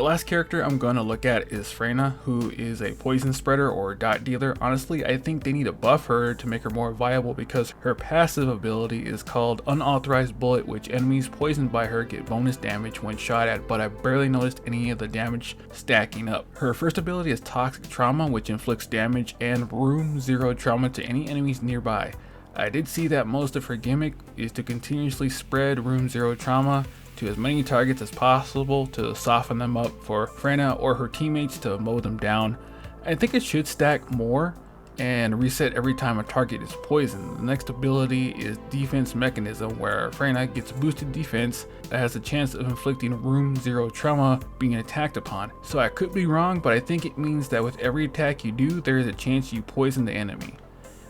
last character I'm going to look at is Freyna, who is a poison spreader or dot dealer. Honestly, I think they need to buff her to make her more viable because her passive ability is called Unauthorized Bullet, which enemies poisoned by her get bonus damage when shot at, but I barely noticed any of the damage stacking up. Her first ability is Toxic Trauma, which inflicts damage and room zero trauma to any enemies nearby. I did see that most of her gimmick is to continuously spread room zero trauma to as many targets as possible to soften them up for Freyna or her teammates to mow them down. I think it should stack more and reset every time a target is poisoned. The next ability is Defense Mechanism, where Freyna gets boosted defense that has a chance of inflicting room zero trauma being attacked upon. So I could be wrong, but I think it means that with every attack you do, there is a chance you poison the enemy.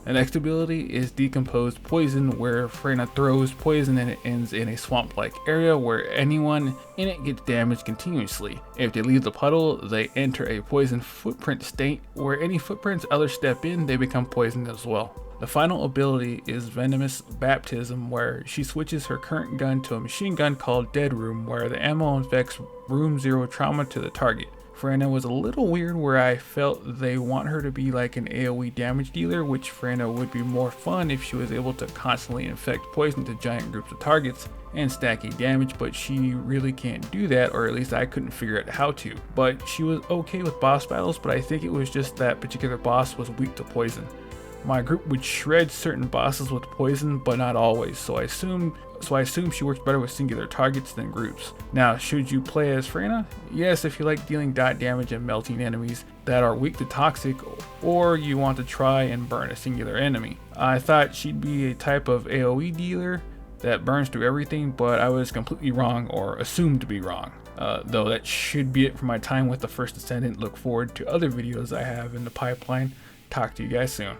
The next ability is Decomposed Poison, where Freyna throws poison and it ends in a swamp-like area where anyone in it gets damaged continuously. If they leave the puddle, they enter a poison footprint state where any footprints others step in, they become poisoned as well. The final ability is Venomous Baptism, where she switches her current gun to a machine gun called Dead Room, where the ammo infects room zero trauma to the target. Freyna was a little weird where I felt they want her to be like an AoE damage dealer, which Freyna would be more fun if she was able to constantly infect poison to giant groups of targets and stacking damage, but she really can't do that, or at least I couldn't figure out how to. But she was okay with boss battles, but I think it was just that particular boss was weak to poison. My group would shred certain bosses with poison, but not always, so I assume she works better with singular targets than groups. Now, should you play as Freyna? Yes, if you like dealing dot damage and melting enemies that are weak to toxic, or you want to try and burn a singular enemy. I thought she'd be a type of AoE dealer that burns through everything, but I was completely wrong, or assumed to be wrong. Though that should be it for my time with the first Descendant. Look forward to other videos I have in the pipeline. Talk to you guys soon.